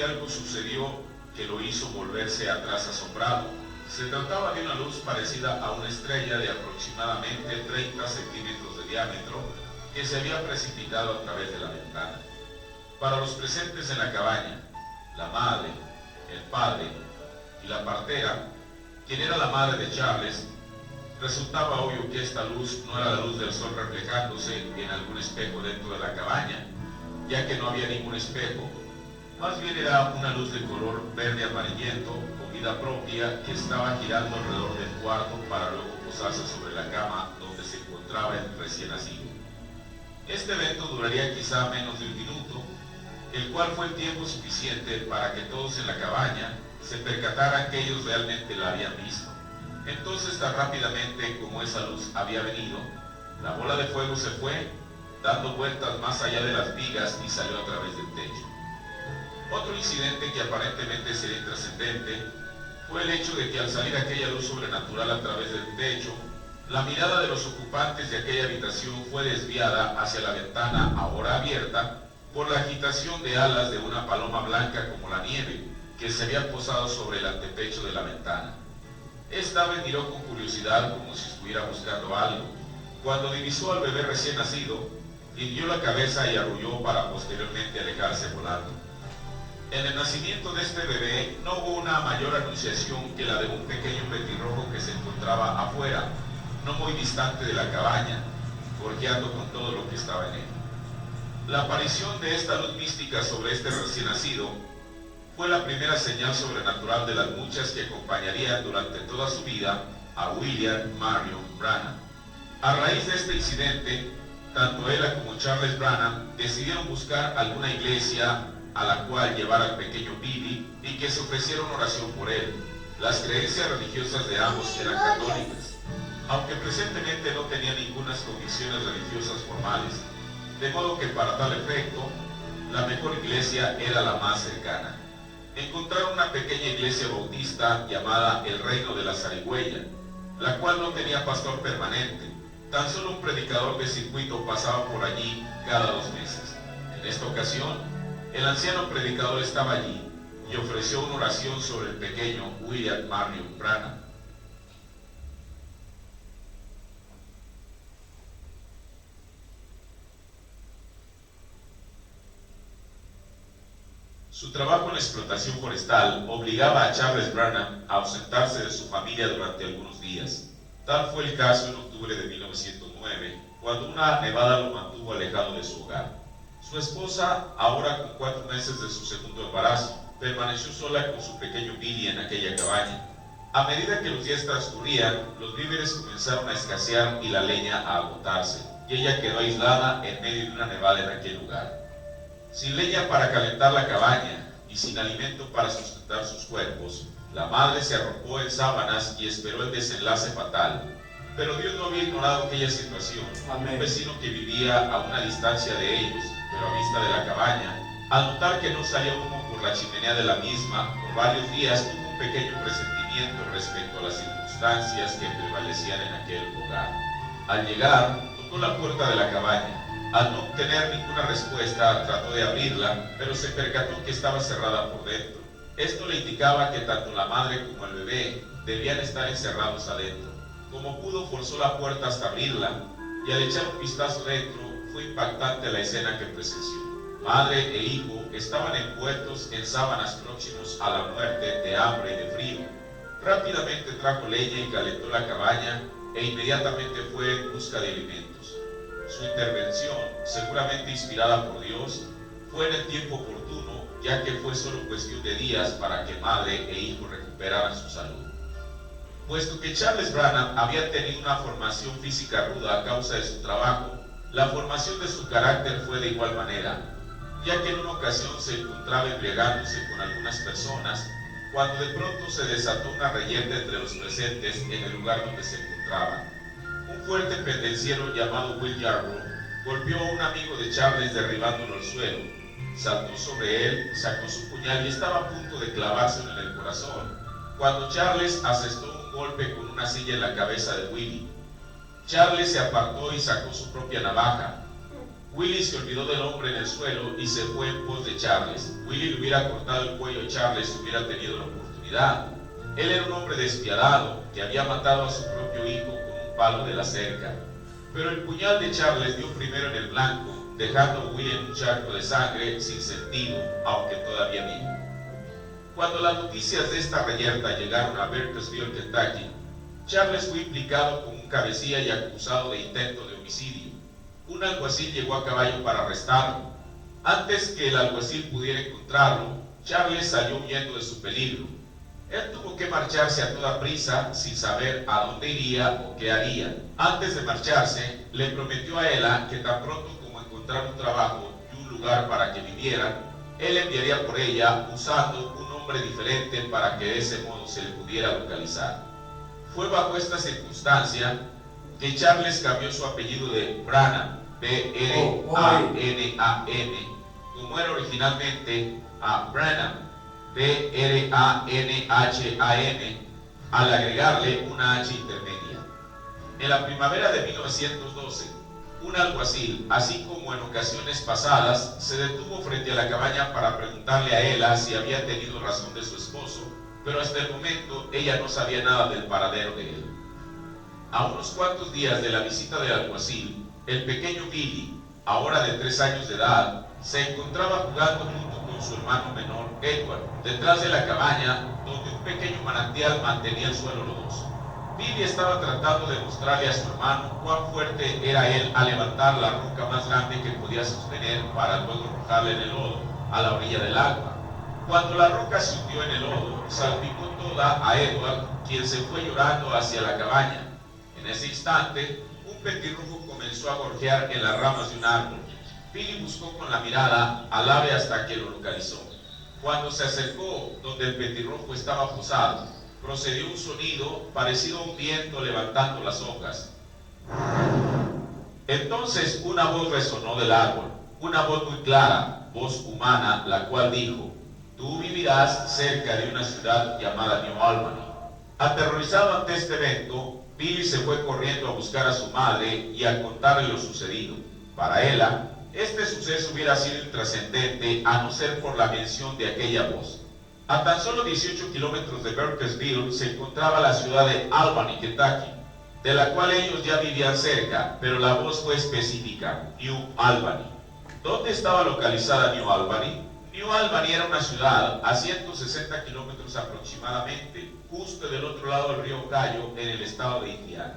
Algo sucedió que lo hizo volverse atrás asombrado. Se trataba de una luz parecida a una estrella de aproximadamente 30 centímetros de diámetro que se había precipitado a través de la ventana. Para los presentes en la cabaña, la madre, el padre y la partera, quien era la madre de Charles, resultaba obvio que esta luz no era la luz del sol reflejándose en algún espejo dentro de la cabaña, ya que no había ningún espejo. Más bien era una luz de color verde amarillento con vida propia que estaba girando alrededor del cuarto para luego posarse sobre la cama donde se encontraba el recién nacido. Este evento duraría quizá menos de un minuto, el cual fue el tiempo suficiente para que todos en la cabaña se percataran que ellos realmente la habían visto. Entonces, tan rápidamente como esa luz había venido, la bola de fuego se fue, dando vueltas más allá de las vigas y salió a través del techo. Otro incidente que aparentemente sería intrascendente fue el hecho de que al salir aquella luz sobrenatural a través del techo, la mirada de los ocupantes de aquella habitación fue desviada hacia la ventana ahora abierta por la agitación de alas de una paloma blanca como la nieve que se había posado sobre el antepecho de la ventana. Esta ave miró con curiosidad como si estuviera buscando algo. Cuando divisó al bebé recién nacido, irguió la cabeza y arrulló para posteriormente alejarse volando. En el nacimiento de este bebé no hubo una mayor anunciación que la de un pequeño petirrojo que se encontraba afuera, no muy distante de la cabaña, gorjeando con todo lo que estaba en él. La aparición de esta luz mística sobre este recién nacido fue la primera señal sobrenatural de las muchas que acompañarían durante toda su vida a William Marion Branham. A raíz de este incidente, tanto ella como Charles Branham decidieron buscar alguna iglesia a la cual llevar al pequeño Billy y que se ofreciera una oración por él. Las creencias religiosas de ambos eran católicas, aunque presentemente no tenían ninguna convicciones religiosas formales, de modo que para tal efecto, la mejor iglesia era la más cercana. Encontraron una pequeña iglesia bautista llamada el Reino de la Zarigüeya, la cual no tenía pastor permanente, tan solo un predicador de circuito pasaba por allí cada 2 meses. En esta ocasión, el anciano predicador estaba allí y ofreció una oración sobre el pequeño William Marion Branham. Su trabajo en la explotación forestal obligaba a Charles Branham a ausentarse de su familia durante algunos días. Tal fue el caso en octubre de 1909, cuando una nevada lo mantuvo alejado de su hogar. Su esposa, ahora con 4 meses de su segundo embarazo, permaneció sola con su pequeño Billy en aquella cabaña. A medida que los días transcurrían, los víveres comenzaron a escasear y la leña a agotarse, y ella quedó aislada en medio de una nevada en aquel lugar. Sin leña para calentar la cabaña y sin alimento para sustentar sus cuerpos, la madre se arropó en sábanas y esperó el desenlace fatal. Pero Dios no había ignorado aquella situación. Amén. Un vecino que vivía a una distancia de ellos, pero a vista de la cabaña, al notar que no salía humo por la chimenea de la misma, por varios días tuvo un pequeño presentimiento respecto a las circunstancias que prevalecían en aquel lugar. Al llegar, tocó la puerta de la cabaña. Al no obtener ninguna respuesta, trató de abrirla, pero se percató que estaba cerrada por dentro. Esto le indicaba que tanto la madre como el bebé debían estar encerrados adentro. Como pudo, forzó la puerta hasta abrirla, y al echar un vistazo dentro, fue impactante la escena que presenció. Madre e hijo estaban envueltos en sábanas próximos a la muerte de hambre y de frío. Rápidamente trajo leña y calentó la cabaña, e inmediatamente fue en busca de alimentos. Su intervención, seguramente inspirada por Dios, fue en el tiempo oportuno, ya que fue solo cuestión de días para que madre e hijo recuperaran su salud. Puesto que Charles Branham había tenido una formación física ruda a causa de su trabajo, la formación de su carácter fue de igual manera, ya que en una ocasión se encontraba embriagándose con algunas personas, cuando de pronto se desató una reyerta entre los presentes en el lugar donde se encontraban. Un fuerte pendenciero llamado Will Yarborough golpeó a un amigo de Charles derribándolo al suelo. Saltó sobre él, sacó su puñal y estaba a punto de clavárselo en el corazón, cuando Charles asestó un golpe con una silla en la cabeza de Willy. Charles se apartó y sacó su propia navaja. Willie se olvidó del hombre en el suelo y se fue en pos de Charles. Willie le hubiera cortado el cuello a Charles si hubiera tenido la oportunidad. Él era un hombre despiadado que había matado a su propio hijo con un palo de la cerca. Pero el puñal de Charles dio primero en el blanco, dejando a Willie en un charco de sangre sin sentido, aunque todavía vivo. Cuando las noticias de esta reyerta llegaron a Burkesville, Kentucky, Charles fue implicado como un cabecilla y acusado de intento de homicidio. Un alguacil llegó a caballo para arrestarlo. Antes que el alguacil pudiera encontrarlo, Charles salió huyendo de su peligro. Él tuvo que marcharse a toda prisa sin saber a dónde iría o qué haría. Antes de marcharse, le prometió a Ella que tan pronto como encontrara un trabajo y un lugar para que vivieran, él enviaría por ella usando un nombre diferente para que de ese modo se le pudiera localizar. Fue bajo esta circunstancia que Charles cambió su apellido de Branham, B-R-A-N-A-M, como era originalmente, a Branham, B-R-A-N-H-A-M, al agregarle una H intermedia. En la primavera de 1912, un alguacil, así como en ocasiones pasadas, se detuvo frente a la cabaña para preguntarle a Ella si había tenido razón de su esposo, pero hasta el momento ella no sabía nada del paradero de él. A unos cuantos días de la visita del alguacil, el pequeño Billy, ahora de 3 años de edad, se encontraba jugando junto con su hermano menor, Edward, detrás de la cabaña donde un pequeño manantial mantenía el suelo lodoso. Billy estaba tratando de mostrarle a su hermano cuán fuerte era él al levantar la roca más grande que podía sostener para luego arrojarla en el lodo, a la orilla del agua. Cuando la roca se hundió en el lodo, salpicó toda a Edward, quien se fue llorando hacia la cabaña. En ese instante, un petirrojo comenzó a gorjear en las ramas de un árbol. Billy buscó con la mirada al ave hasta que lo localizó. Cuando se acercó donde el petirrojo estaba posado, procedió un sonido parecido a un viento levantando las hojas. Entonces una voz resonó del árbol, una voz muy clara, voz humana, la cual dijo: tú vivirás cerca de una ciudad llamada New Albany. Aterrorizado ante este evento, Billy se fue corriendo a buscar a su madre y a contarle lo sucedido. Para ella, este suceso hubiera sido intrascendente a no ser por la mención de aquella voz. A tan solo 18 kilómetros de Burkesville se encontraba la ciudad de Albany, Kentucky, de la cual ellos ya vivían cerca, pero la voz fue específica: New Albany. ¿Dónde estaba localizada New Albany? New Albany era una ciudad a 160 kilómetros aproximadamente, justo del otro lado del río Ohio, en el estado de Indiana.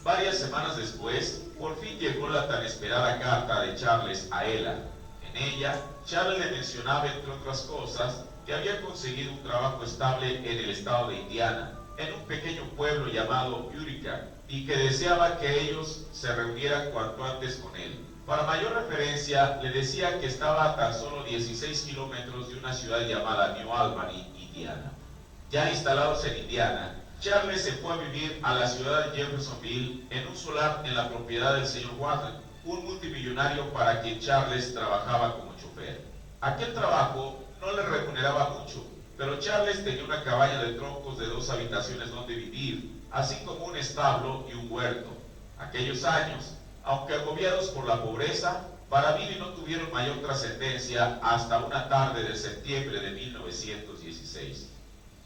Varias semanas después, por fin llegó la tan esperada carta de Charles a Ella. En ella, Charles le mencionaba, entre otras cosas, que había conseguido un trabajo estable en el estado de Indiana, en un pequeño pueblo llamado Utica, y que deseaba que ellos se reunieran cuanto antes con él. Para mayor referencia, le decía que estaba a tan solo 16 kilómetros de una ciudad llamada New Albany, Indiana. Ya instalados en Indiana, Charles se fue a vivir a la ciudad de Jeffersonville en un solar en la propiedad del señor Warden, un multimillonario para quien Charles trabajaba como chofer. Aquel trabajo no le remuneraba mucho, pero Charles tenía una cabaña de troncos de 2 habitaciones donde vivir, así como un establo y un huerto. Aquellos años, aunque agobiados por la pobreza, para Billy no tuvieron mayor trascendencia hasta una tarde de septiembre de 1916.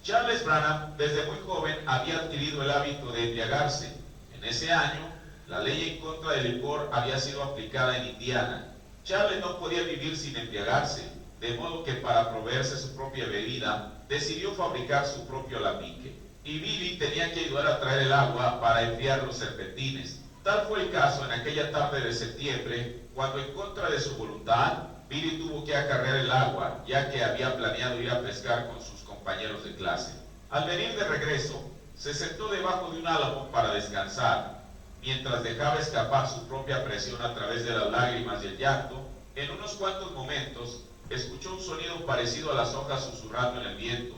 Charles Branham, desde muy joven, había adquirido el hábito de embriagarse. En ese año, la ley en contra del licor había sido aplicada en Indiana. Charles no podía vivir sin embriagarse, de modo que para proveerse su propia bebida, decidió fabricar su propio alambique. Y Billy tenía que ayudar a traer el agua para enfriar los serpentines. Tal fue el caso en aquella tarde de septiembre, cuando en contra de su voluntad, Billy tuvo que acarrear el agua, ya que había planeado ir a pescar con sus compañeros de clase. Al venir de regreso, se sentó debajo de un álamo para descansar. Mientras dejaba escapar su propia presión a través de las lágrimas y el llanto, en unos cuantos momentos, escuchó un sonido parecido a las hojas susurrando en el viento.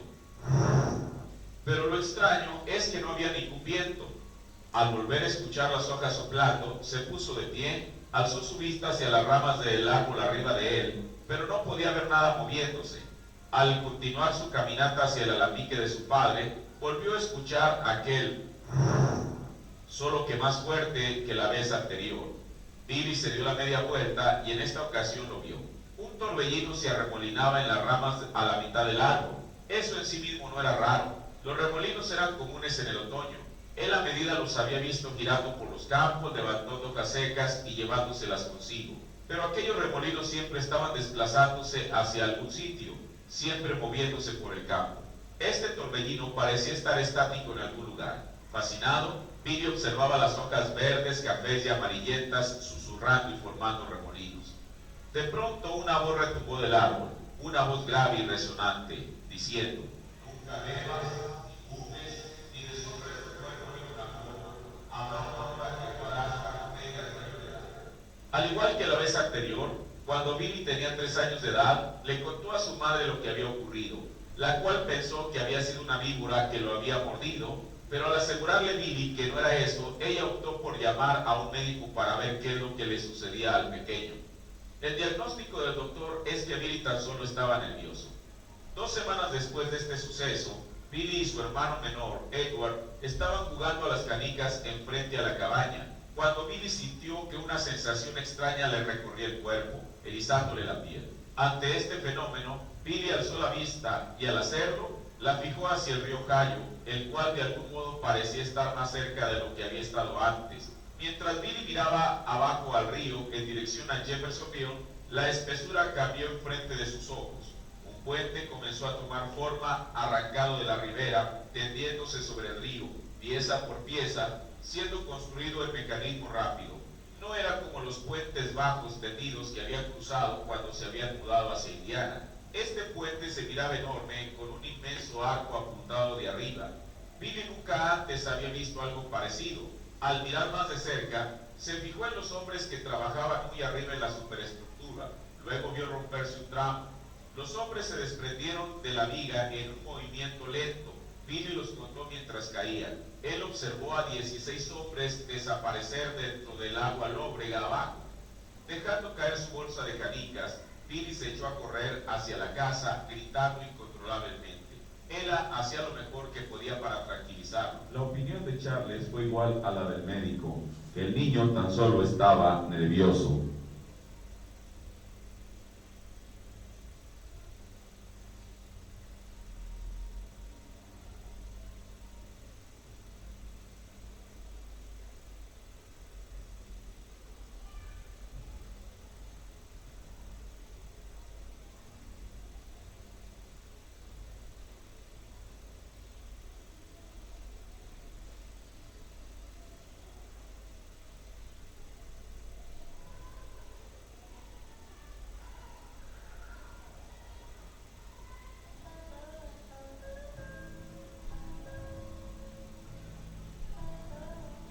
Pero lo extraño es que no había ningún viento. Al volver a escuchar las hojas soplando, se puso de pie, alzó su vista hacia las ramas del árbol arriba de él, pero no podía ver nada moviéndose. Al continuar su caminata hacia el alambique de su padre, volvió a escuchar aquel, solo que más fuerte que la vez anterior. Billy se dio la media vuelta y en esta ocasión lo vio. Un torbellino se arremolinaba en las ramas a la mitad del árbol. Eso en sí mismo no era raro. Los remolinos eran comunes en el otoño. Él a medida los había visto girando por los campos, levantando hojas secas y llevándoselas consigo. Pero aquellos remolinos siempre estaban desplazándose hacia algún sitio, siempre moviéndose por el campo. Este torbellino parecía estar estático en algún lugar. Fascinado, Billy observaba las hojas verdes, cafés y amarillentas susurrando y formando remolinos. De pronto una voz retumbó del árbol, una voz grave y resonante, diciendo: nunca bebas, ni fumes, ni deshonres tu cuerpo ni un amor, habrá una hora que podrás cartera de llorar. Al igual que la vez anterior, cuando Billy tenía 3 años de edad, le contó a su madre lo que había ocurrido, la cual pensó que había sido una víbora que lo había mordido, pero al asegurarle Billy que no era eso, ella optó por llamar a un médico para ver qué es lo que le sucedía al pequeño. El diagnóstico del doctor es que Billy tan solo estaba nervioso. 2 semanas después de este suceso, Billy y su hermano menor, Edward, estaban jugando a las canicas enfrente a la cabaña, cuando Billy sintió que una sensación extraña le recorría el cuerpo, erizándole la piel. Ante este fenómeno, Billy alzó la vista y al hacerlo, la fijó hacia el río Ohio, el cual de algún modo parecía estar más cerca de lo que había estado antes. Mientras Billy miraba abajo al río en dirección a Jeffersonville, la espesura cambió enfrente de sus ojos. Un puente comenzó a tomar forma arrancado de la ribera, tendiéndose sobre el río, pieza por pieza, siendo construido en mecanismo rápido. No era como los puentes bajos tendidos que habían cruzado cuando se habían mudado hacia Indiana. Este puente se miraba enorme, con un inmenso arco apuntado de arriba. Billy nunca antes había visto algo parecido. Al mirar más de cerca, se fijó en los hombres que trabajaban muy arriba en la superestructura. Luego vio romperse un tramo. Los hombres se desprendieron de la viga en un movimiento lento. Billy los contó mientras caían. Él observó a 16 hombres desaparecer dentro del agua lóbrega abajo. Dejando caer su bolsa de canicas, Billy se echó a correr hacia la casa, gritando incontrolablemente. Ella hacía lo mejor que podía para tranquilizarlo. La opinión de Charles fue igual a la del médico. El niño tan solo estaba nervioso.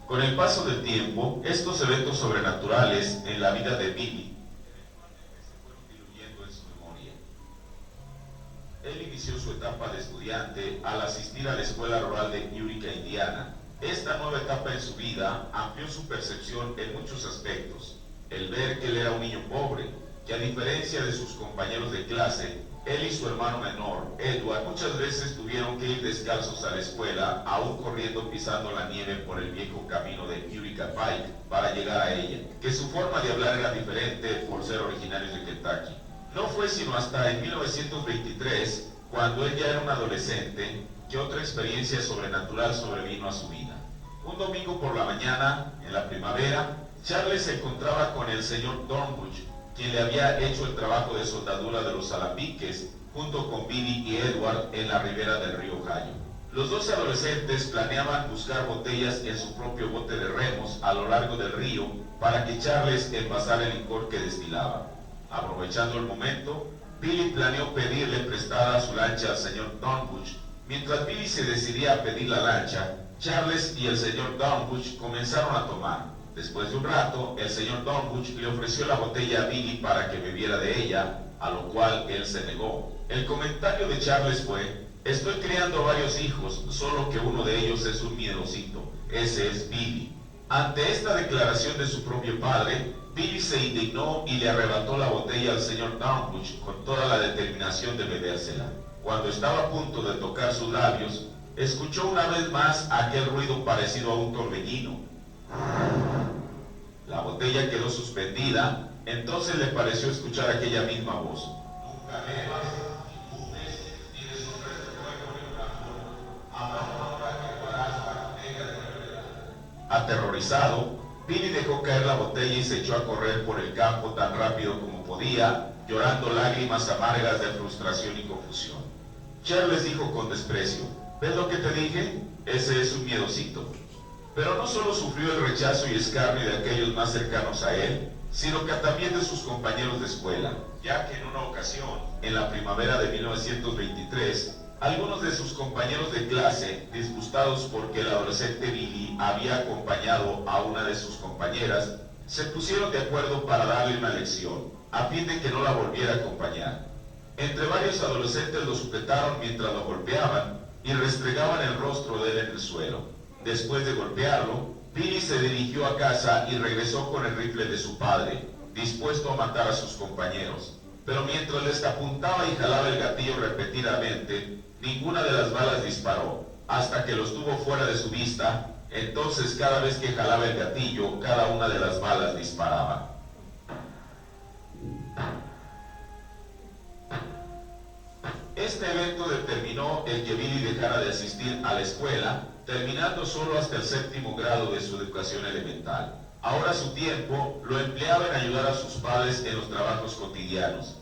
Con el paso del tiempo, estos eventos sobrenaturales en la vida de Billy eventualmente se fueron diluyendo en su memoria. Él inició su etapa de estudiante al asistir a la escuela rural de Eureka, Indiana. Esta nueva etapa en su vida amplió su percepción en muchos aspectos. El ver que él era un niño pobre, que a diferencia de sus compañeros de clase, él y su hermano menor, Edward, muchas veces tuvieron que ir descalzos a la escuela, aún corriendo pisando la nieve por el viejo camino de Eureka Pike para llegar a ella, que su forma de hablar era diferente por ser originarios de Kentucky. No fue sino hasta en 1923, cuando él ya era un adolescente, que otra experiencia sobrenatural sobrevino a su vida. Un domingo por la mañana, en la primavera, Charles se encontraba con el señor Dornbush, quien le había hecho el trabajo de soldadura de los alambiques, junto con Billy y Edward en la ribera del río Ohio. Los dos adolescentes planeaban buscar botellas en su propio bote de remos a lo largo del río para que Charles envasara el licor que destilaba. Aprovechando el momento, Billy planeó pedirle prestada su lancha al señor Dornbush. Mientras Billy se decidía a pedir la lancha, Charles y el señor Dornbush comenzaron a tomar. Después de un rato, el señor Dornbush le ofreció la botella a Billy para que bebiera de ella, a lo cual él se negó. El comentario de Charles fue: estoy criando varios hijos, solo que uno de ellos es un miedosito. Ese es Billy. Ante esta declaración de su propio padre, Billy se indignó y le arrebató la botella al señor Dornbush con toda la determinación de bebérsela. Cuando estaba a punto de tocar sus labios, escuchó una vez más aquel ruido parecido a un torbellino. La botella quedó suspendida, entonces le pareció escuchar aquella misma voz. Nunca bebas, ni fumes, ni des un resto fuego ni un amor. Habrá una hora que lo harás para negra de verdad. Aterrorizado, Billy dejó caer la botella y se echó a correr por el campo tan rápido como podía, llorando lágrimas amargas de frustración y confusión. Charles dijo con desprecio: ¿ves lo que te dije? Ese es un miedosito. Pero no solo sufrió el rechazo y escarnio de aquellos más cercanos a él, sino que también de sus compañeros de escuela, ya que en una ocasión, en la primavera de 1923, algunos de sus compañeros de clase, disgustados porque el adolescente Billy había acompañado a una de sus compañeras, se pusieron de acuerdo para darle una lección, a fin de que no la volviera a acompañar. Entre varios adolescentes lo sujetaron mientras lo golpeaban y restregaban el rostro de él en el suelo. Después de golpearlo, Billy se dirigió a casa y regresó con el rifle de su padre, dispuesto a matar a sus compañeros. Pero mientras les apuntaba y jalaba el gatillo repetidamente, ninguna de las balas disparó, hasta que los tuvo fuera de su vista. Entonces, cada vez que jalaba el gatillo, cada una de las balas disparaba. Este evento determinó el que Billy dejara de asistir a la escuela, terminando solo hasta el 7º grado de su educación elemental. Ahora su tiempo lo empleaba en ayudar a sus padres en los trabajos cotidianos.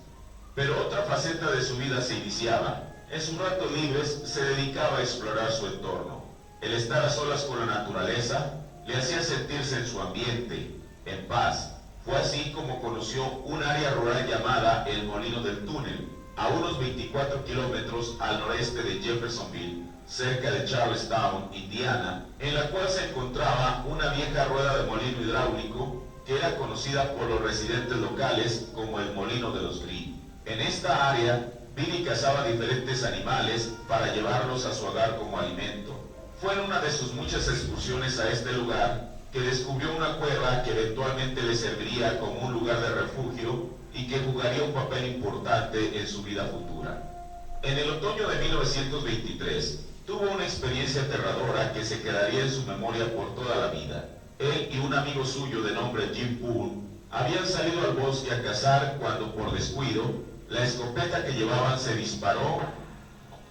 Pero otra faceta de su vida se iniciaba. En sus ratos libres se dedicaba a explorar su entorno. El estar a solas con la naturaleza le hacía sentirse en su ambiente, en paz. Fue así como conoció un área rural llamada el Molino del Túnel, a unos 24 kilómetros al noreste de Jeffersonville, cerca de Charlestown, Indiana, en la cual se encontraba una vieja rueda de molino hidráulico que era conocida por los residentes locales como el Molino de los Green. En esta área, Billy cazaba diferentes animales para llevarlos a su hogar como alimento. Fue en una de sus muchas excursiones a este lugar que descubrió una cueva que eventualmente le serviría como un lugar de refugio y que jugaría un papel importante en su vida futura. En el otoño de 1923, tuvo una experiencia aterradora que se quedaría en su memoria por toda la vida. Él y un amigo suyo de nombre Jim Poole habían salido al bosque a cazar cuando, por descuido, la escopeta que llevaban se disparó,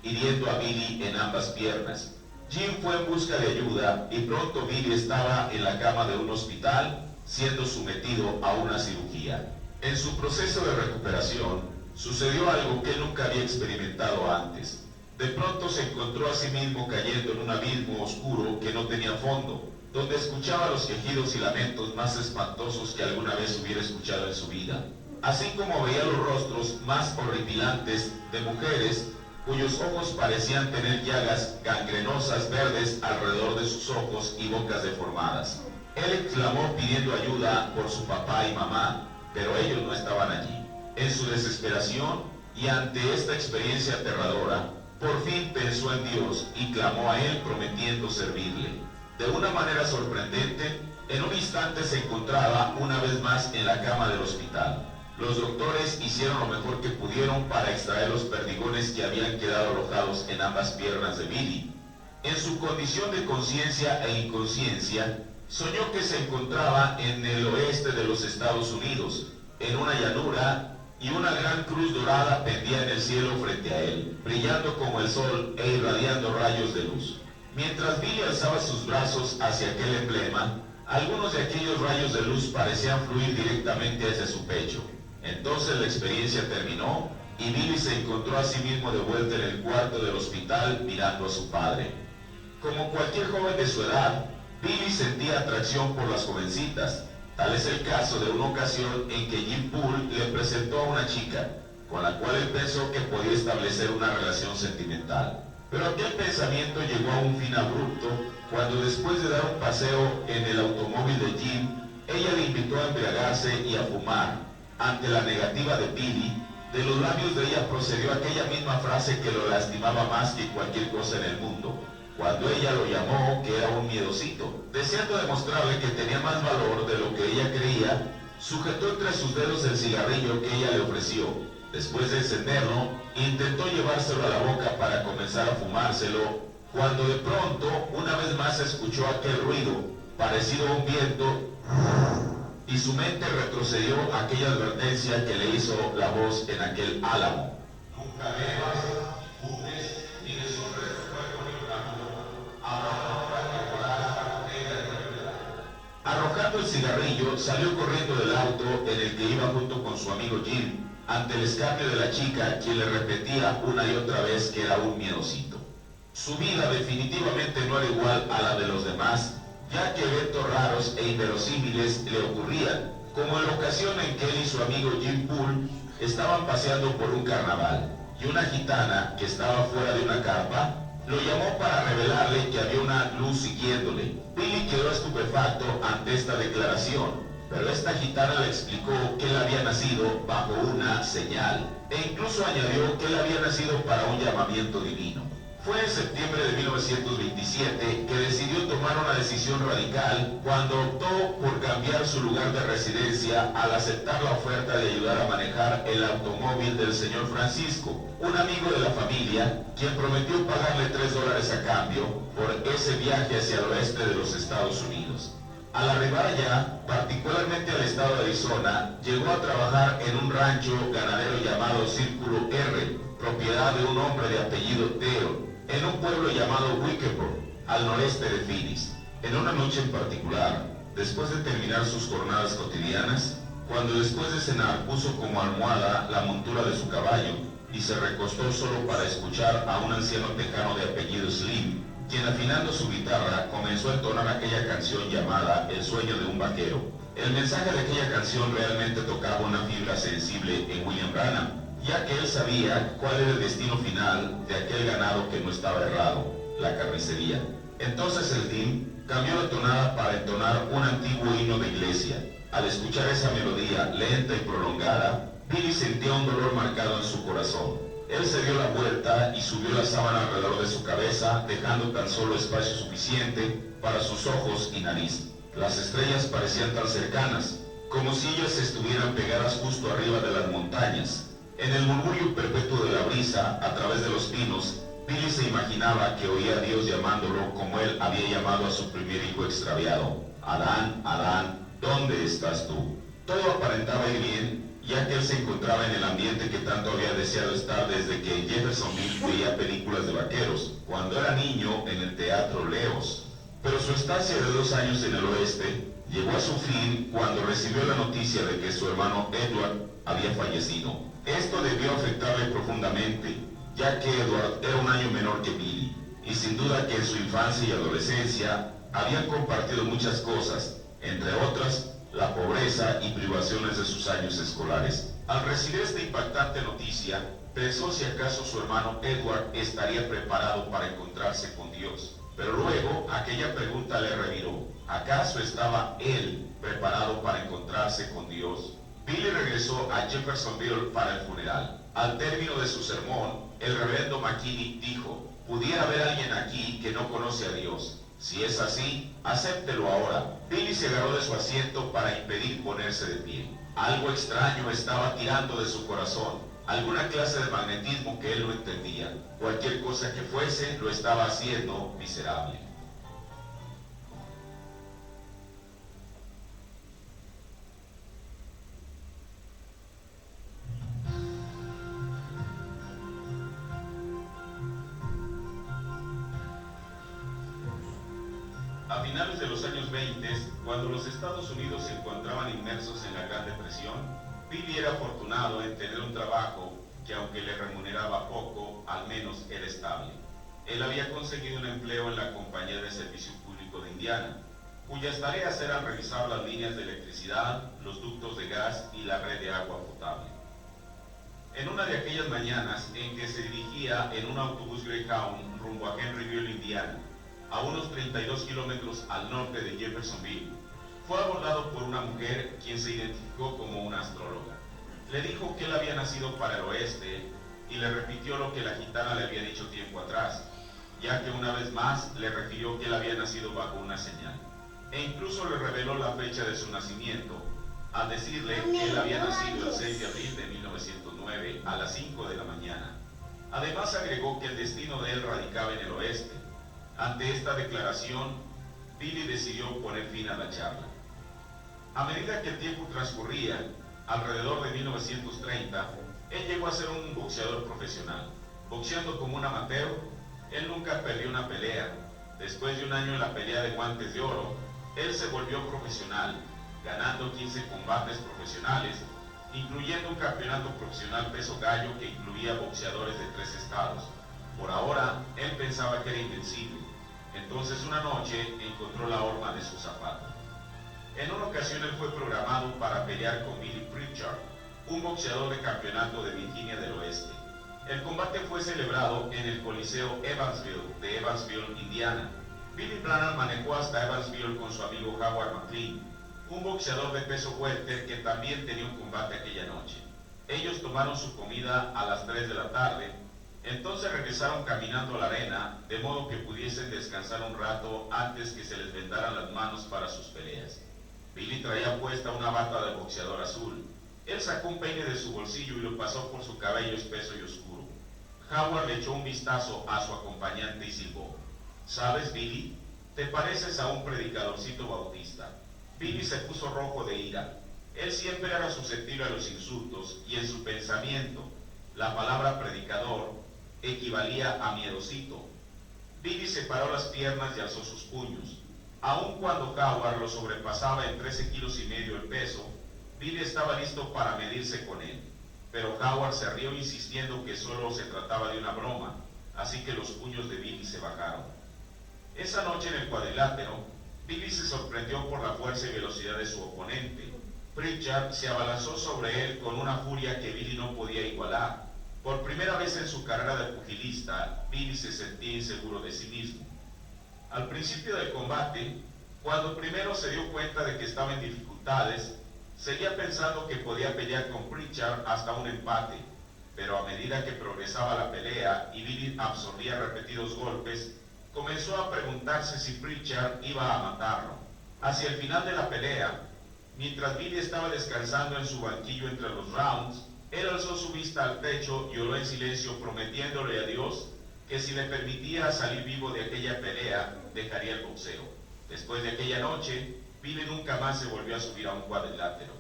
hiriendo a Billy en ambas piernas. Jim fue en busca de ayuda y pronto Billy estaba en la cama de un hospital, siendo sometido a una cirugía. En su proceso de recuperación, sucedió algo que él nunca había experimentado antes. De pronto se encontró a sí mismo cayendo en un abismo oscuro que no tenía fondo, donde escuchaba los quejidos y lamentos más espantosos que alguna vez hubiera escuchado en su vida, así como veía los rostros más horripilantes de mujeres cuyos ojos parecían tener llagas gangrenosas verdes alrededor de sus ojos y bocas deformadas. Él clamó pidiendo ayuda por su papá y mamá, pero ellos no estaban allí. En su desesperación y ante esta experiencia aterradora, por fin pensó en Dios y clamó a Él prometiendo servirle. De una manera sorprendente, en un instante se encontraba una vez más en la cama del hospital. Los doctores hicieron lo mejor que pudieron para extraer los perdigones que habían quedado alojados en ambas piernas de Billy. En su condición de conciencia e inconsciencia, soñó que se encontraba en el oeste de los Estados Unidos, en una llanura, y una gran cruz dorada pendía en el cielo frente a él, brillando como el sol e irradiando rayos de luz. Mientras Billy alzaba sus brazos hacia aquel emblema, algunos de aquellos rayos de luz parecían fluir directamente hacia su pecho. Entonces la experiencia terminó y Billy se encontró a sí mismo de vuelta en el cuarto del hospital mirando a su padre. Como cualquier joven de su edad, Billy sentía atracción por las jovencitas. Tal es el caso de una ocasión en que Jim Poole le presentó a una chica, con la cual él pensó que podía establecer una relación sentimental. Pero aquel pensamiento llegó a un fin abrupto cuando, después de dar un paseo en el automóvil de Jim, ella le invitó a embriagarse y a fumar. Ante la negativa de Billy, de los labios de ella procedió aquella misma frase que lo lastimaba más que cualquier cosa en el mundo, cuando ella lo llamó que era un miedosito. Deseando demostrarle que tenía más valor de lo que ella creía, sujetó entre sus dedos el cigarrillo que ella le ofreció. Después de encenderlo, intentó llevárselo a la boca para comenzar a fumárselo, cuando de pronto, una vez más escuchó aquel ruido, parecido a un viento, y su mente retrocedió a aquella advertencia que le hizo la voz en aquel álamo. Nunca bebas, ni fumes, ni deshonres tu cuerpo ni tu amigo. Arrojando el cigarrillo, salió corriendo del auto en el que iba junto con su amigo Jim, ante el escarnio de la chica, quien le repetía una y otra vez que era un miedosito. Su vida definitivamente no era igual a la de los demás, ya que eventos raros e inverosímiles le ocurrían, como en la ocasión en que él y su amigo Jim Poole estaban paseando por un carnaval, y una gitana que estaba fuera de una carpa lo llamó para revelarle que había una luz siguiéndole. Billy quedó estupefacto ante esta declaración, pero esta gitana le explicó que él había nacido bajo una señal, e incluso añadió que él había nacido para un llamamiento divino. Fue en septiembre de 1927 que decidió tomar una decisión radical cuando optó por cambiar su lugar de residencia al aceptar la oferta de ayudar a manejar el automóvil del señor Francisco, un amigo de la familia, quien prometió pagarle $3 a cambio por ese viaje hacia el oeste de los Estados Unidos. Al arribar allá, particularmente al estado de Arizona, llegó a trabajar en un rancho ganadero llamado Círculo R, propiedad de un hombre de apellido Theo, en un pueblo llamado Wickerboro, al noreste de Phoenix. En una noche en particular, después de terminar sus jornadas cotidianas, cuando después de cenar puso como almohada la montura de su caballo y se recostó solo para escuchar a un anciano tejano de apellido Slim, quien afinando su guitarra comenzó a entonar aquella canción llamada El sueño de un vaquero. El mensaje de aquella canción realmente tocaba una fibra sensible en William Branham, ya que él sabía cuál era el destino final de aquel ganado que no estaba errado, la carnicería. Entonces el Tim cambió la tonada para entonar un antiguo himno de iglesia. Al escuchar esa melodía lenta y prolongada, Billy sentía un dolor marcado en su corazón. Él se dio la vuelta y subió la sábana alrededor de su cabeza, dejando tan solo espacio suficiente para sus ojos y nariz. Las estrellas parecían tan cercanas, como si ellas estuvieran pegadas justo arriba de las montañas. En el murmullo perpetuo de la brisa, a través de los pinos, Billy se imaginaba que oía a Dios llamándolo como él había llamado a su primer hijo extraviado. Adán, Adán, ¿dónde estás tú? Todo aparentaba ir bien, ya que él se encontraba en el ambiente que tanto había deseado estar desde que en Jeffersonville veía películas de vaqueros, cuando era niño en el Teatro Leos. Pero su estancia de 2 años en el oeste llegó a su fin cuando recibió la noticia de que su hermano Edward había fallecido. Esto debió afectarle profundamente, ya que Edward era un año menor que Billy, y sin duda que en su infancia y adolescencia habían compartido muchas cosas, entre otras, la pobreza y privaciones de sus años escolares. Al recibir esta impactante noticia, pensó si acaso su hermano Edward estaría preparado para encontrarse con Dios. Pero luego aquella pregunta le reviró. ¿Acaso estaba él preparado para encontrarse con Dios? Billy regresó a Jeffersonville para el funeral. Al término de su sermón, el reverendo McKinney dijo: «Pudiera haber alguien aquí que no conoce a Dios. Si es así, acéptelo ahora». Billy se agarró de su asiento para impedir ponerse de pie. Algo extraño estaba tirando de su corazón, alguna clase de magnetismo que él no entendía. Cualquier cosa que fuese, lo estaba haciendo miserable. A finales de los años 20, cuando los Estados Unidos se encontraban inmersos en la Gran Depresión, Billy era afortunado en tener un trabajo que, aunque le remuneraba poco, al menos era estable. Él había conseguido un empleo en la Compañía de Servicio Público de Indiana, cuyas tareas eran revisar las líneas de electricidad, los ductos de gas y la red de agua potable. En una de aquellas mañanas en que se dirigía en un autobús Greyhound rumbo a Henryville, Indiana, a unos 32 kilómetros al norte de Jeffersonville, fue abordado por una mujer quien se identificó como una astróloga. Le dijo que él había nacido para el oeste y le repitió lo que la gitana le había dicho tiempo atrás, ya que una vez más le refirió que él había nacido bajo una señal. E incluso le reveló la fecha de su nacimiento, al decirle que él había nacido el 6 de abril de 1909 a las 5 de la mañana. Además agregó que el destino de él radicaba en el oeste. Ante esta declaración, Billy decidió poner fin a la charla. A medida que el tiempo transcurría, alrededor de 1930, él llegó a ser un boxeador profesional. Boxeando como un amateur, él nunca perdió una pelea. Después de un año en la pelea de guantes de oro, él se volvió profesional, ganando 15 combates profesionales, incluyendo un campeonato profesional peso gallo que incluía boxeadores de 3 estados. Por ahora, él pensaba que era invencible. Entonces una noche encontró la horma de su zapato. En una ocasión él fue programado para pelear con Billy Pritchard, un boxeador de campeonato de Virginia del Oeste. El combate fue celebrado en el Coliseo Evansville de Evansville, Indiana. Billy Brannan manejó hasta Evansville con su amigo Howard McLean, un boxeador de peso welter que también tenía un combate aquella noche. Ellos tomaron su comida a las 3 de la tarde, entonces regresaron caminando a la arena, de modo que pudiesen descansar un rato antes que se les vendaran las manos para sus peleas. Billy traía puesta una bata de boxeador azul. Él sacó un peine de su bolsillo y lo pasó por su cabello espeso y oscuro. Howard le echó un vistazo a su acompañante y silbó. ¿Sabes, Billy? Te pareces a un predicadorcito bautista. Billy se puso rojo de ira. Él siempre era susceptible a los insultos y en su pensamiento, la palabra predicador equivalía a miedosito. Billy separó las piernas y alzó sus puños. Aun cuando Howard lo sobrepasaba en 13,5 kilos el peso, Billy estaba listo para medirse con él. Pero Howard se rió insistiendo que solo se trataba de una broma, así que los puños de Billy se bajaron. Esa noche en el cuadrilátero, Billy se sorprendió por la fuerza y velocidad de su oponente. Pritchard se abalanzó sobre él con una furia que Billy no podía igualar. Por primera vez en su carrera de pugilista, Billy se sentía inseguro de sí mismo. Al principio del combate, cuando primero se dio cuenta de que estaba en dificultades, seguía pensando que podía pelear con Pritchard hasta un empate, pero a medida que progresaba la pelea y Billy absorbía repetidos golpes, comenzó a preguntarse si Pritchard iba a matarlo. Hacia el final de la pelea, mientras Billy estaba descansando en su banquillo entre los rounds, él alzó su vista al techo y oró en silencio prometiéndole a Dios que si le permitía salir vivo de aquella pelea, dejaría el boxeo. Después de aquella noche, Billy nunca más se volvió a subir a un cuadrilátero.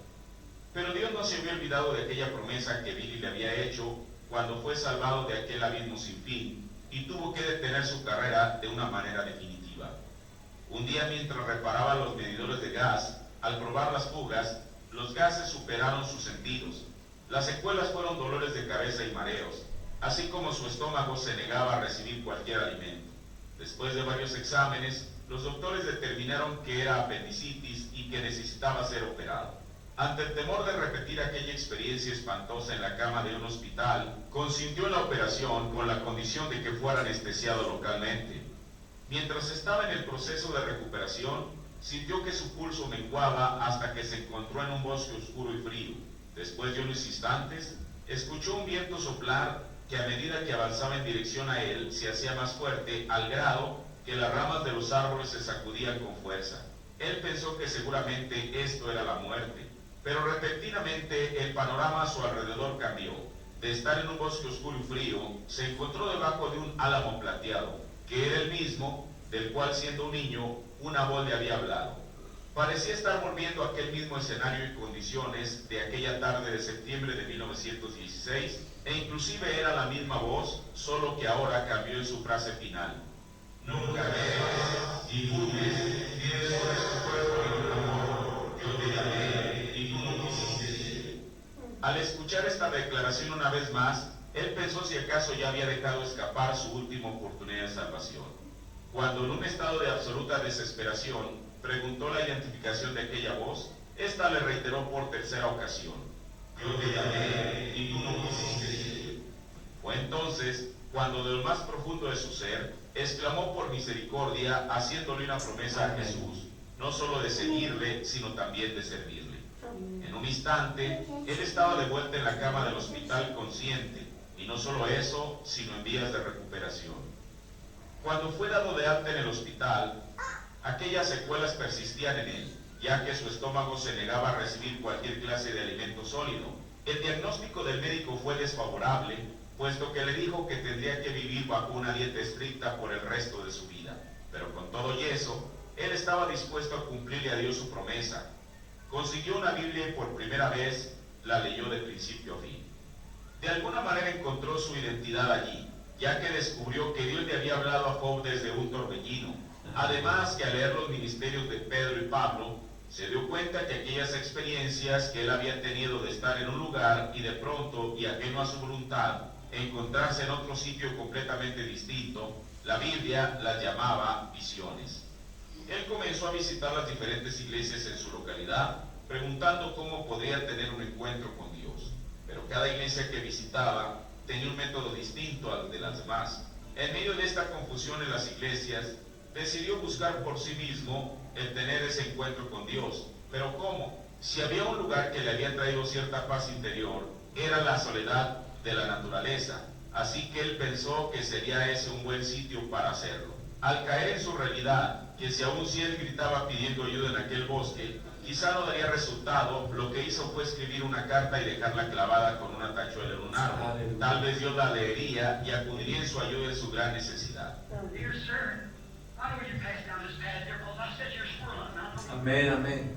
Pero Dios no se había olvidado de aquella promesa que Billy le había hecho cuando fue salvado de aquel abismo sin fin y tuvo que detener su carrera de una manera definitiva. Un día, mientras reparaba los medidores de gas, al probar las fugas, los gases superaron sus sentidos. Las secuelas fueron dolores de cabeza y mareos, así como su estómago se negaba a recibir cualquier alimento. Después de varios exámenes, los doctores determinaron que era apendicitis y que necesitaba ser operado. Ante el temor de repetir aquella experiencia espantosa en la cama de un hospital, consintió en la operación con la condición de que fuera anestesiado localmente. Mientras estaba en el proceso de recuperación, sintió que su pulso menguaba hasta que se encontró en un bosque oscuro y frío. Después de unos instantes, escuchó un viento soplar que a medida que avanzaba en dirección a él se hacía más fuerte al grado que las ramas de los árboles se sacudían con fuerza. Él pensó que seguramente esto era la muerte, pero repentinamente el panorama a su alrededor cambió. De estar en un bosque oscuro y frío, se encontró debajo de un álamo plateado, que era el mismo del cual siendo un niño una voz le había hablado. Parecía estar volviendo a aquel mismo escenario y condiciones de aquella tarde de septiembre de 1916, e inclusive era la misma voz, solo que ahora cambió en su frase final. Nunca veas y juzgues, tienes sobre tu cuerpo ningún amor, yo te llamé y tú no quisiste. Al escuchar esta declaración una vez más, él pensó si acaso ya había dejado escapar su última oportunidad de salvación. Cuando en un estado de absoluta desesperación preguntó la identificación de aquella voz, esta le reiteró por tercera ocasión. Yo te llamé y tú no quisiste. Fue entonces cuando de lo más profundo de su ser, exclamó por misericordia, haciéndole una promesa a Jesús, no solo de seguirle, sino también de servirle. En un instante, él estaba de vuelta en la cama del hospital consciente, y no solo eso, sino en vías de recuperación. Cuando fue dado de alta en el hospital, aquellas secuelas persistían en él, ya que su estómago se negaba a recibir cualquier clase de alimento sólido. El diagnóstico del médico fue desfavorable, puesto que le dijo que tendría que vivir bajo una dieta estricta por el resto de su vida. Pero con todo y eso, él estaba dispuesto a cumplirle a Dios su promesa. Consiguió una Biblia y por primera vez la leyó de principio a fin. De alguna manera encontró su identidad allí, ya que descubrió que Dios le había hablado a Job desde un torbellino. Además que al leer los ministerios de Pedro y Pablo, se dio cuenta que aquellas experiencias que él había tenido de estar en un lugar y de pronto, y ajeno a su voluntad, encontrarse en otro sitio completamente distinto, la Biblia las llamaba visiones. Él comenzó a visitar las diferentes iglesias en su localidad, preguntando cómo podría tener un encuentro con Dios. Pero cada iglesia que visitaba tenía un método distinto al de las demás. En medio de esta confusión en las iglesias, decidió buscar por sí mismo el tener ese encuentro con Dios. Pero ¿cómo? Si había un lugar que le había traído cierta paz interior, era la soledad de la naturaleza. Así que él pensó que sería ese un buen sitio para hacerlo. Al caer en su realidad, que si aún si él gritaba pidiendo ayuda en aquel bosque, quizá no daría resultado, lo que hizo fue escribir una carta y dejarla clavada con una tachuela en un árbol. Tal vez Dios la leería y acudiría en su ayuda en su gran necesidad. Amén, amén.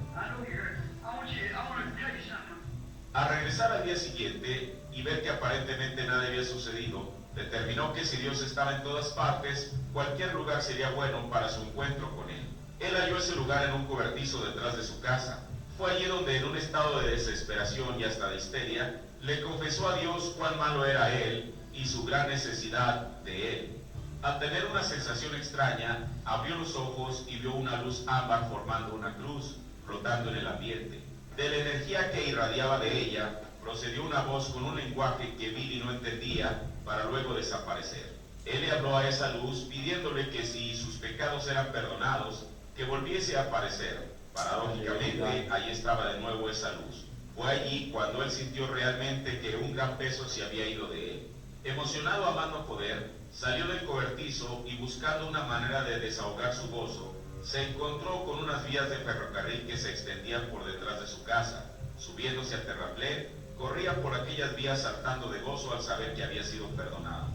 Al regresar al día siguiente y ver que aparentemente nada había sucedido, determinó que si Dios estaba en todas partes, cualquier lugar sería bueno para su encuentro con Él. Él halló ese lugar en un cobertizo detrás de su casa. Fue allí donde, en un estado de desesperación y hasta de histeria, le confesó a Dios cuán malo era él y su gran necesidad de Él. Al tener una sensación extraña, abrió los ojos y vio una luz ámbar formando una cruz, flotando en el ambiente. De la energía que irradiaba de ella, procedió una voz con un lenguaje que Billy no entendía, para luego desaparecer. Él le habló a esa luz pidiéndole que si sus pecados eran perdonados, que volviese a aparecer. Paradójicamente, ahí estaba de nuevo esa luz. Fue allí cuando él sintió realmente que un gran peso se había ido de él. Emocionado a más no poder, salió del cobertizo y buscando una manera de desahogar su gozo, se encontró con unas vías de ferrocarril que se extendían por detrás de su casa. Subiéndose al terraplén, corría por aquellas vías saltando de gozo al saber que había sido perdonado.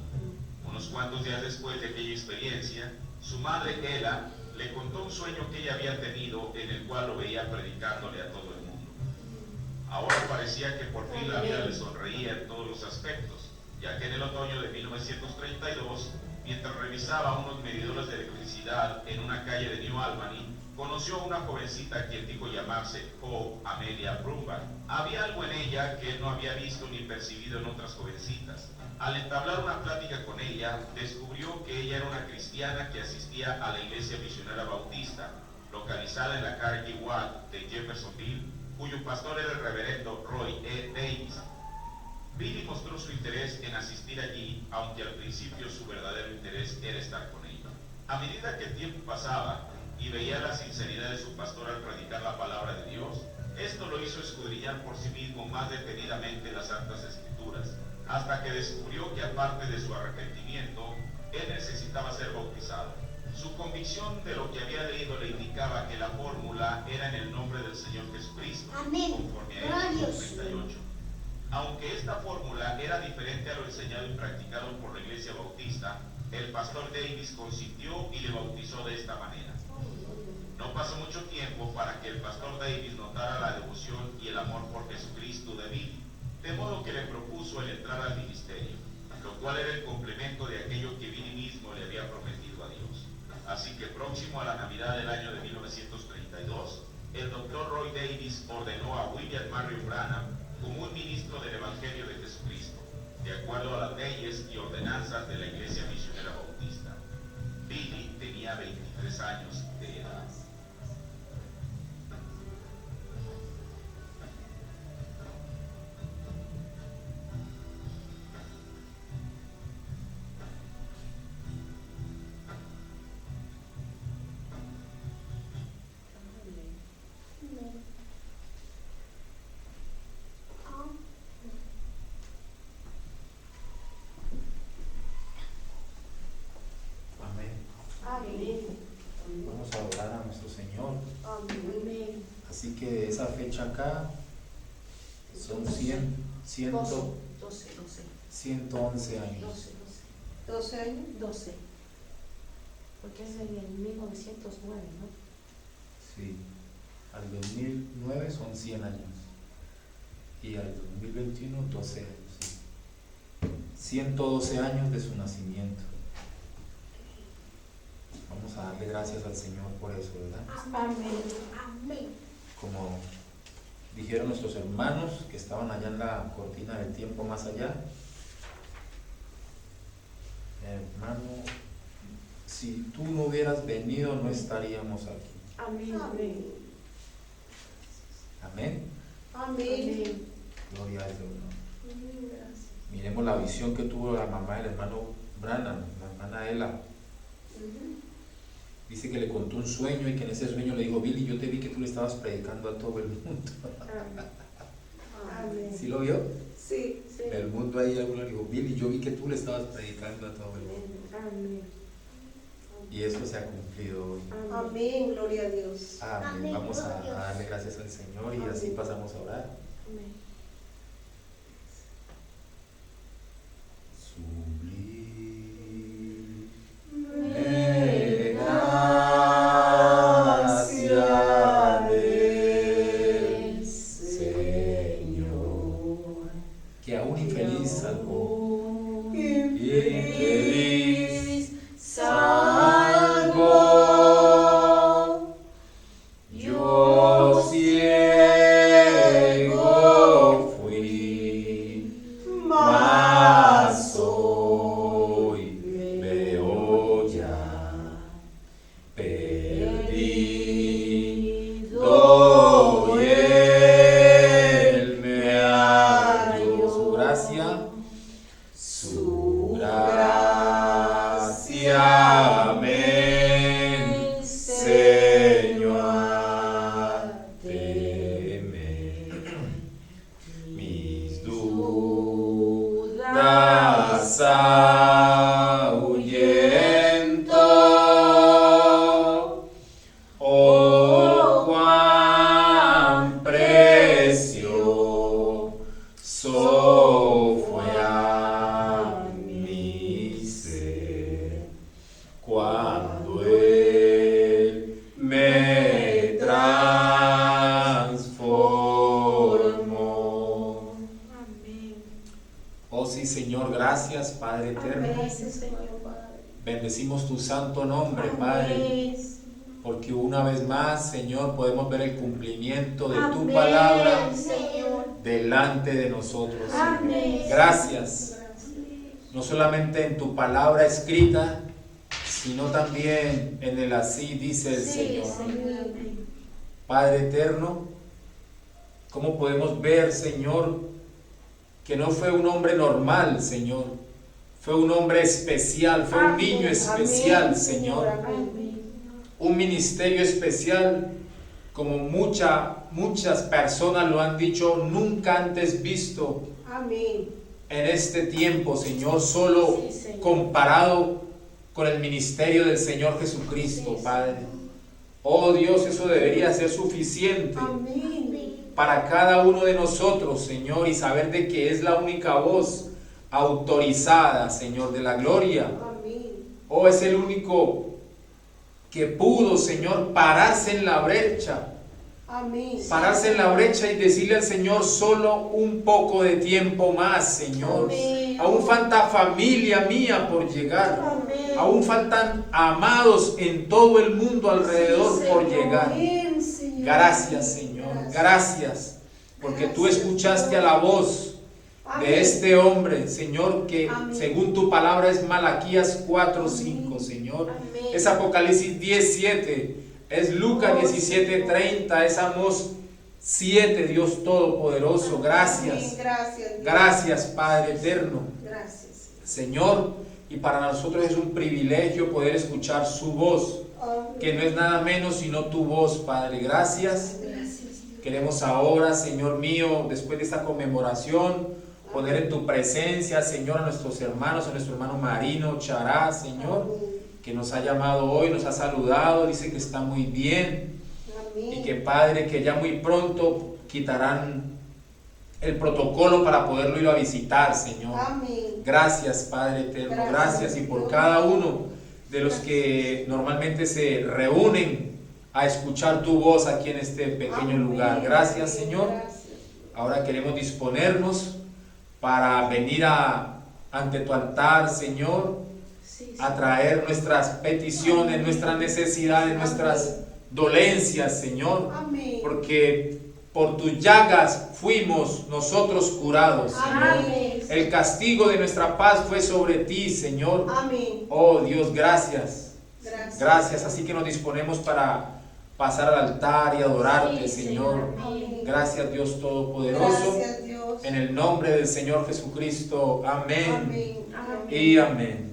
Unos cuantos días después de aquella experiencia, su madre Ela le contó un sueño que ella había tenido en el cual lo veía predicándole a todo el mundo. Ahora parecía que por fin la vida le sonreía en todos los aspectos, ya que en el otoño de 1932, mientras revisaba unos medidores de electricidad en una calle de New Albany, conoció a una jovencita quien dijo llamarse Hope Amelia Brumbaugh. Había algo en ella que él no había visto ni percibido en otras jovencitas. Al entablar una plática con ella, descubrió que ella era una cristiana que asistía a la iglesia misionera bautista, localizada en la Carnegie Walk de Jeffersonville, cuyo pastor era el reverendo Roy E. Davis. Billy mostró su interés en asistir allí, aunque al principio su verdadero interés era estar con ella. A medida que el tiempo pasaba y veía la sinceridad de su pastor al predicar la palabra de Dios, esto lo hizo escudriñar por sí mismo más detenidamente las Santas Escrituras, hasta que descubrió que aparte de su arrepentimiento, él necesitaba ser bautizado. Su convicción de lo que había leído le indicaba que la fórmula era en el nombre del Señor Jesucristo, conforme a Hechos 38. Aunque esta fórmula era diferente a lo enseñado y practicado por la iglesia bautista, el pastor Davis consintió y le bautizó de esta manera. No pasó mucho tiempo para que el pastor Davis notara la devoción y el amor por Jesucristo de Billy, de modo que le propuso el entrar al ministerio, lo cual era el complemento de aquello que Billy mismo le había prometido a Dios. Así que próximo a la Navidad del año de 1932, el doctor Roy Davis ordenó a William Marion Branham como un ministro del Evangelio de Jesucristo, de acuerdo a las leyes y ordenanzas de la Iglesia Misionera Bautista. Billy tenía 23 años de edad. Vamos a orar a nuestro Señor. Amén. Así que esa fecha acá son 111 años. 12 años. 12. Porque es en el 1909, ¿no? Sí. al 2009 son 100 años. Y al 2021, 12 años. Sí. 112 años de su nacimiento. Vamos a darle gracias al Señor por eso, ¿verdad? Amén. Como dijeron nuestros hermanos que estaban allá en la cortina del tiempo más allá, hermano, si tú no hubieras venido no estaríamos aquí. Amén. Amén. Amén. Gloria a Dios, ¿no? Miremos la visión que tuvo la mamá del hermano Branham, la hermana Ela. Dice que le contó un sueño y que en ese sueño le dijo: Billy, yo te vi que tú le estabas predicando a todo el mundo. Amén. ¿Sí lo vio? Sí. En el mundo ahí alguno le dijo: Billy, yo vi que tú le estabas predicando a todo el mundo. Amén. Y eso se ha cumplido hoy. Amén. Gloria a Dios. Amén. Vamos a darle gracias al Señor y así pasamos a orar. Amén. Sublime gracia del Señor, que aún infeliz salvó, infeliz salvó, yo ciego fui, mas hoy veo ya, perdido y Él me halló. Su gracia me enseñó a temer. Mis dudas ahuyentó. Oh, cuán precioso fue a mi ser cuando Él me transformó. Amén. Oh sí, Señor, gracias, Padre eterno. Gracias, Señor Padre. Bendecimos tu santo nombre, Padre, porque una vez más, Señor, podemos ver el cumplimiento de tu Amén, palabra Señor. delante de nosotros, Señor. Amén. Gracias, no solamente en tu palabra escrita, sino también en el así dice el Señor. Padre eterno, ¿cómo podemos ver, Señor, que no fue un hombre normal, Señor? Fue un hombre especial, fue un niño especial, Señor. Un ministerio especial, como muchas personas lo han dicho, nunca antes visto Amén. en este tiempo, Señor, solo Sí, Señor. comparado con el ministerio del Señor Jesucristo, Sí, Padre. Oh Dios, eso debería ser suficiente Amén. para cada uno de nosotros, Señor, y saber de que es la única voz autorizada, Señor, de la gloria. Amén. Oh, es el único que pudo, Señor, pararse en la brecha. Amén. Pararse en la brecha y decirle al Señor: solo un poco de tiempo más, Señor. Amén. Aún falta familia mía por llegar. Amén. Aún faltan amados en todo el mundo alrededor Sí, por Señor. llegar. Amén, Señor. Gracias, Señor. Gracias. Porque tú Gracias, escuchaste Señor. a la voz Amén. de este hombre, Señor, que Amén. según tu palabra es Malaquías 4:5, Señor. Amén. Es Apocalipsis 10:7, es Lucas 17:30, es Amós 7, Dios Todopoderoso. Gracias. Amén. Gracias, Dios. Gracias, Padre eterno. Gracias. Señor, y para nosotros es un privilegio poder escuchar su voz, Amén. que no es nada menos sino tu voz, Padre. Gracias. Gracias. Queremos ahora, Señor mío, después de esta conmemoración, poner en tu presencia, Señor, a nuestros hermanos, a nuestro hermano Marino Chará, Señor, que nos ha llamado hoy, nos ha saludado, dice que está muy bien Amén. y que, Padre, que ya muy pronto quitarán el protocolo para poderlo ir a visitar, Señor. Amén. Gracias, Padre eterno, gracias, y por cada uno de los que normalmente se reúnen a escuchar tu voz aquí en este pequeño Amén. lugar. Gracias, Señor. Gracias. Ahora queremos disponernos para venir ante tu altar, Señor, Sí, a traer nuestras peticiones, nuestras necesidades, nuestras dolencias, Señor, Amén. porque por tus llagas fuimos nosotros curados, Señor. Amén. El castigo de nuestra paz fue sobre ti, Señor. Amén. Oh Dios, gracias. Gracias. Gracias, así que nos disponemos para pasar al altar y adorarte, Sí, Señor. Amén. Gracias, Dios Todopoderoso. Gracias, Dios. En el nombre del Señor Jesucristo. Amén. Amén. Y amén.